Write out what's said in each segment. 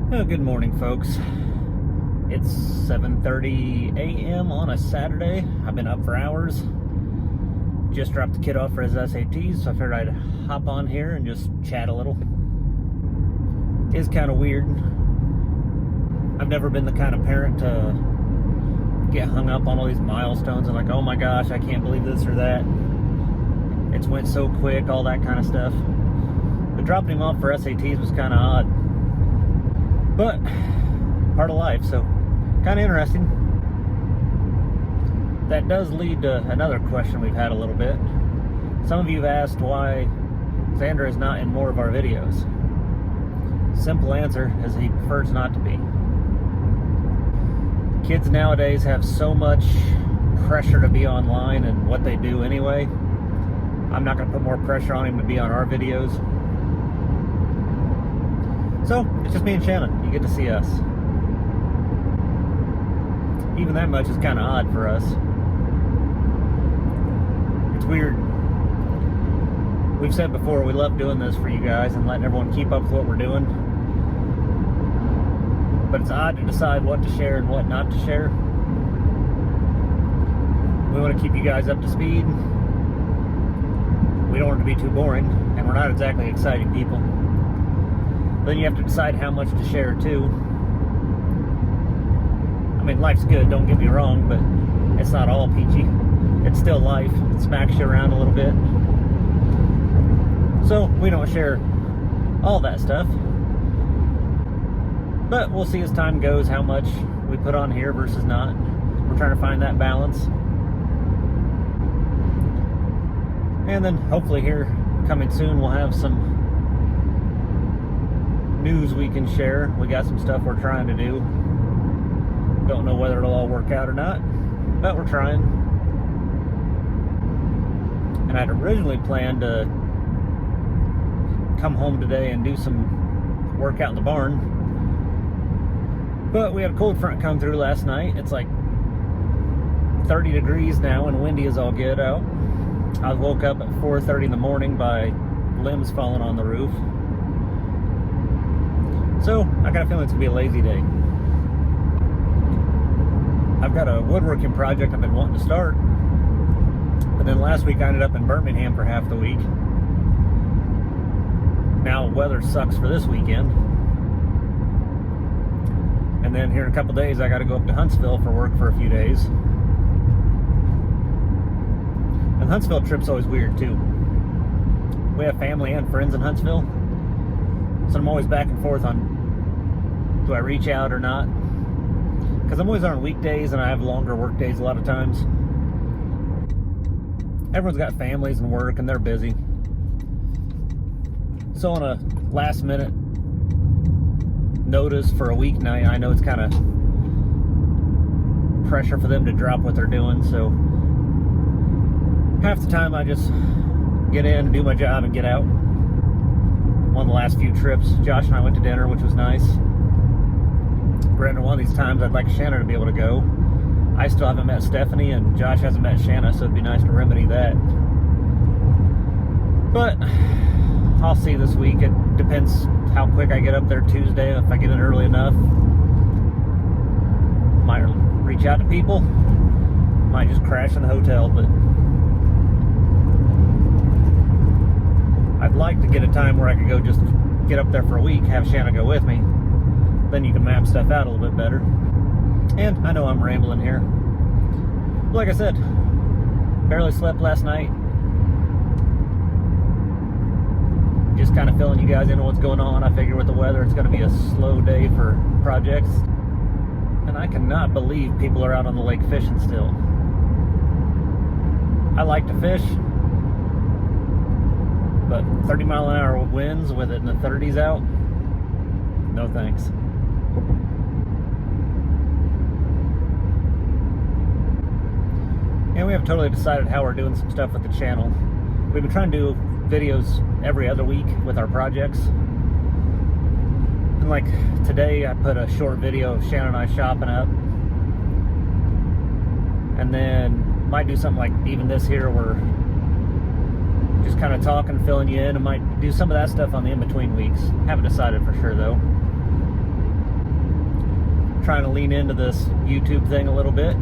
Good morning, folks. It's 7:30 a.m. on a Saturday. I've been up for hours. Just dropped the kid off for his SATs, so I figured I'd hop on here and just chat a little. It's kind of weird. I've never been the kind of parent to get hung up on all these milestones and like, oh my gosh, I can't believe this or that. It's went so quick, all that kind of stuff. But dropping him off for SATs was kind of odd. But part of life, so kind of interesting. That does lead to another question we've had a little bit. Some of you have asked why Xander is not in more of our videos. Simple answer is he prefers not to be. Kids nowadays have so much pressure to be online and what they do anyway. I'm not going to put more pressure on him to be on our videos. So, it's just me and Shannon. You get to see us. Even that much is kind of odd for us. It's weird. We've said before, we love doing this for you guys and letting everyone keep up with what we're doing. But it's odd to decide what to share and what not to share. We want to keep you guys up to speed. We don't want it to be too boring, and we're not exactly exciting people. Then you have to decide how much to share too. I mean, life's good, don't get me wrong, but it's not all peachy. It's still life. It smacks you around a little bit. So we don't share all that stuff. But we'll see as time goes how much we put on here versus not. We're trying to find that balance. And then hopefully here coming soon we'll have some news we can share. We got some stuff we're trying to do. Don't know whether it'll all work out or not, but we're trying. And I'd originally planned to come home today and do some work out in the barn, but we had a cold front come through last night. It's like 30 degrees now and windy as all get out. I woke up at 4:30 in the morning by limbs falling on the roof. So, I got a feeling it's going to be a lazy day. I've got a woodworking project I've been wanting to start. But then last week I ended up in Birmingham for half the week. Now, weather sucks for this weekend. And then here in a couple days I got to go up to Huntsville for work for a few days. And the Huntsville trip's always weird too. We have family and friends in Huntsville. So I'm always back and forth on, do I reach out or not? Because I'm always on weekdays and I have longer work days a lot of times. Everyone's got families and work and they're busy. So on a last minute notice for a weeknight, I know it's kind of pressure for them to drop what they're doing. So half the time I just get in, do my job and get out. One of the last few trips, Josh and I went to dinner, which was nice. Brandon, one of these times I'd like Shanna to be able to go. I still haven't met Stephanie and Josh hasn't met Shanna, so it'd be nice to remedy that. But I'll see this week. It depends how quick I get up there Tuesday. If I get in early enough, might reach out to people. Might just crash in the hotel, but I'd like to get a time where I could go just get up there for a week, have Shanna go with me. Then you can map stuff out a little bit better. And I know I'm rambling here. But like I said, barely slept last night. Just kind of filling you guys in on what's going on. I figure with the weather, it's going to be a slow day for projects. And I cannot believe people are out on the lake fishing still. I like to fish, but 30-mile-an-hour winds with it in the 30s out, no thanks. And we haven't totally decided how we're doing some stuff with the channel. We've been trying to do videos every other week with our projects. And like today, I put a short video of Shannon and I shopping up. And then might do something like even this here where just kind of talking, filling you in. I might do some of that stuff on the in-between weeks. Haven't decided for sure though. trying to lean into this YouTube thing a little bit.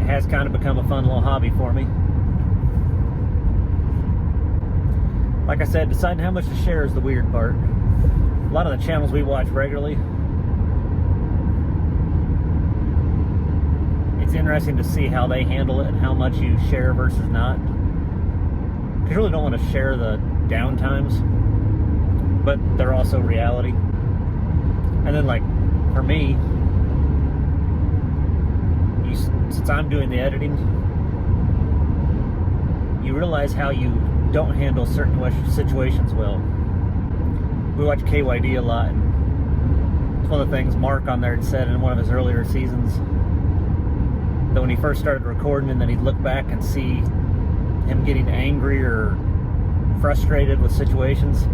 It has kind of become a fun little hobby for me. Like I said, deciding how much to share is the weird part. A lot of the channels we watch regularly, it's interesting to see how they handle it and how much you share versus not. Because you really don't want to share the down times, but they're also reality. And then, like, for me, since I'm doing the editing, you realize how you don't handle certain situations well. We watch KYD a lot, and it's one of the things Mark on there had said in one of his earlier seasons, that when he first started recording, and then he'd look back and see him getting angry or frustrated with situations,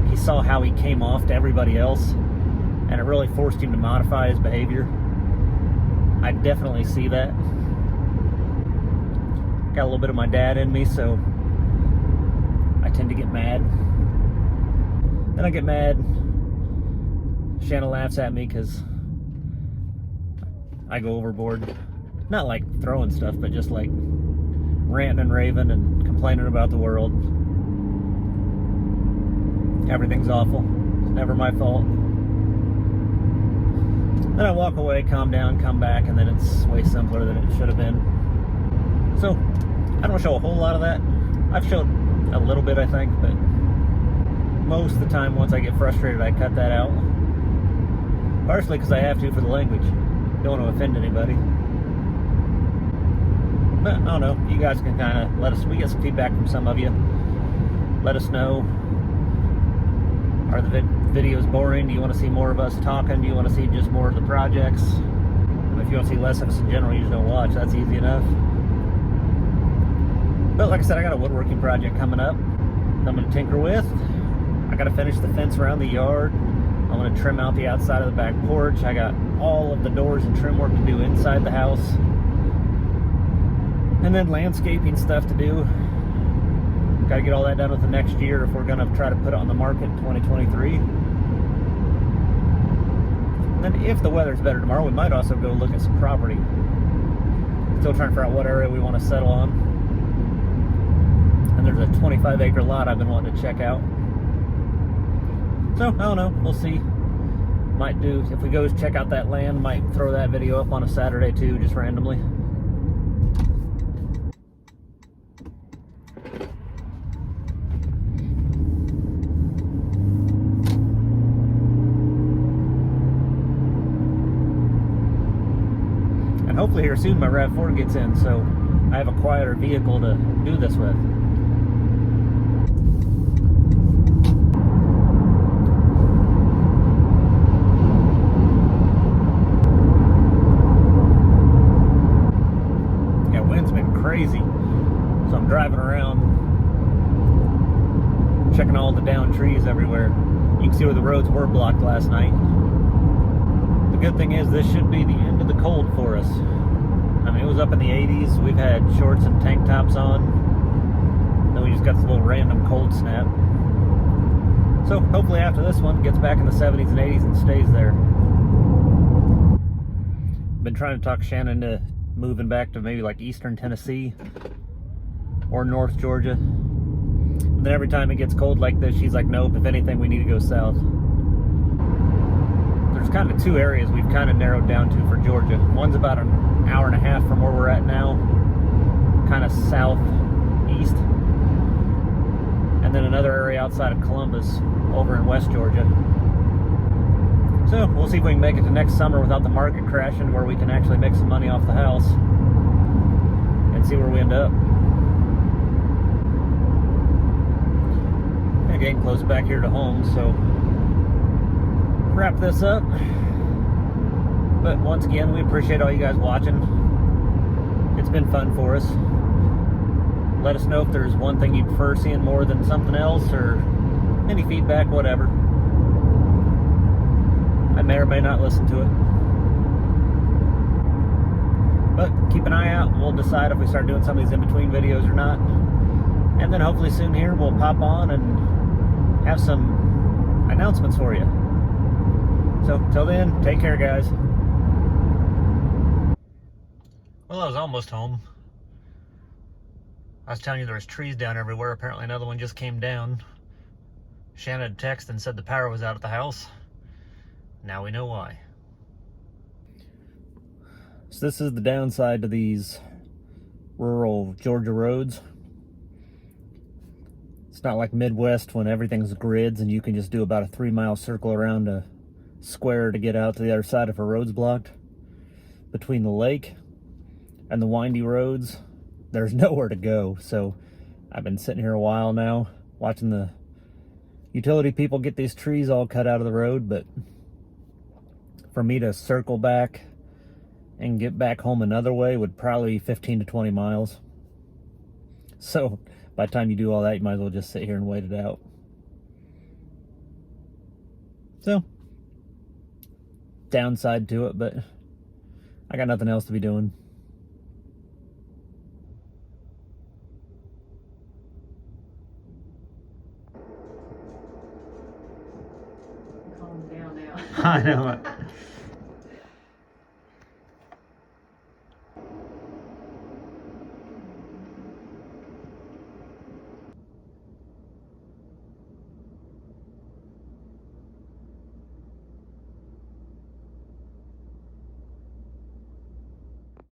he saw how he came off to everybody else, and it really forced him to modify his behavior. I definitely see that. Got a little bit of my dad in me, so I tend to get mad. Then I get mad. Shanna laughs at me because I go overboard. Not like throwing stuff, but just like ranting and raving and complaining about the world. Everything's awful. It's never my fault. Then I walk away, calm down, come back, and then it's way simpler than it should have been. So, I don't show a whole lot of that. I've showed a little bit, I think, but most of the time, once I get frustrated, I cut that out. Partially because I have to for the language. Don't want to offend anybody. But, I don't know. You guys can kind of let us... We get some feedback from some of you. Let us know. Are the videos boring? Do you want to see more of us talking? Do you want to see just more of the projects? If you want to see less of us in general, you just don't watch. That's easy enough. But like I said, I got a woodworking project coming up that I'm going to tinker with. I got to finish the fence around the yard. I'm going to trim out the outside of the back porch. I got all of the doors and trim work to do inside the house. And then landscaping stuff to do. Got to get all that done with the next year if we're going to try to put it on the market in 2023. And if the weather's better tomorrow, we might also go look at some property. Still trying to figure out what area we want to settle on. And there's a 25-acre lot I've been wanting to check out. So, I don't know. We'll see. Might do, if we go check out that land, might throw that video up on a Saturday too, just randomly. And hopefully here soon my RAV4 gets in, so I have a quieter vehicle to do this with. Crazy. So I'm driving around checking all the downed trees everywhere. You can see where the roads were blocked last night. The good thing is this should be the end of the cold for us. I mean, it was up in the 80s. We've had shorts and tank tops on. Then we just got this little random cold snap. So hopefully after this one, it gets back in the 70s and 80s and stays there. Been trying to talk Shannon into moving back to maybe like eastern Tennessee or North Georgia. And then every time it gets cold like this, she's like, nope, if anything, we need to go south. There's kind of two areas we've kind of narrowed down to for Georgia. One's about an hour and a half from where we're at now, kind of southeast. And then another area outside of Columbus over in West Georgia. So we'll see if we can make it to next summer without the market crashing, where we can actually make some money off the house and see where we end up. And getting close back here to home, so wrap this up. But once again, we appreciate all you guys watching. It's been fun for us. Let us know if there's one thing you prefer seeing more than something else, or any feedback, whatever. I may or may not listen to it. But keep an eye out. We'll decide if we start doing some of these in-between videos or not. And then hopefully soon here we'll pop on and have some announcements for you. So, till then, take care, guys. Well, I was almost home. I was telling you there was trees down everywhere. Apparently another one just came down. Shannon had texted and said the power was out at the house. Now we know why. So this is the downside to these rural Georgia roads. It's not like Midwest when everything's grids and you can just do about a 3-mile circle around a square to get out to the other side if a road's blocked. Between the lake and the windy roads, there's nowhere to go. So I've been sitting here a while now watching the utility people get these trees all cut out of the road, but for me to circle back and get back home another way would probably be 15 to 20 miles. So by the time you do all that, you might as well just sit here and wait it out. So, downside to it, but I got nothing else to be doing. Calm down now. I know.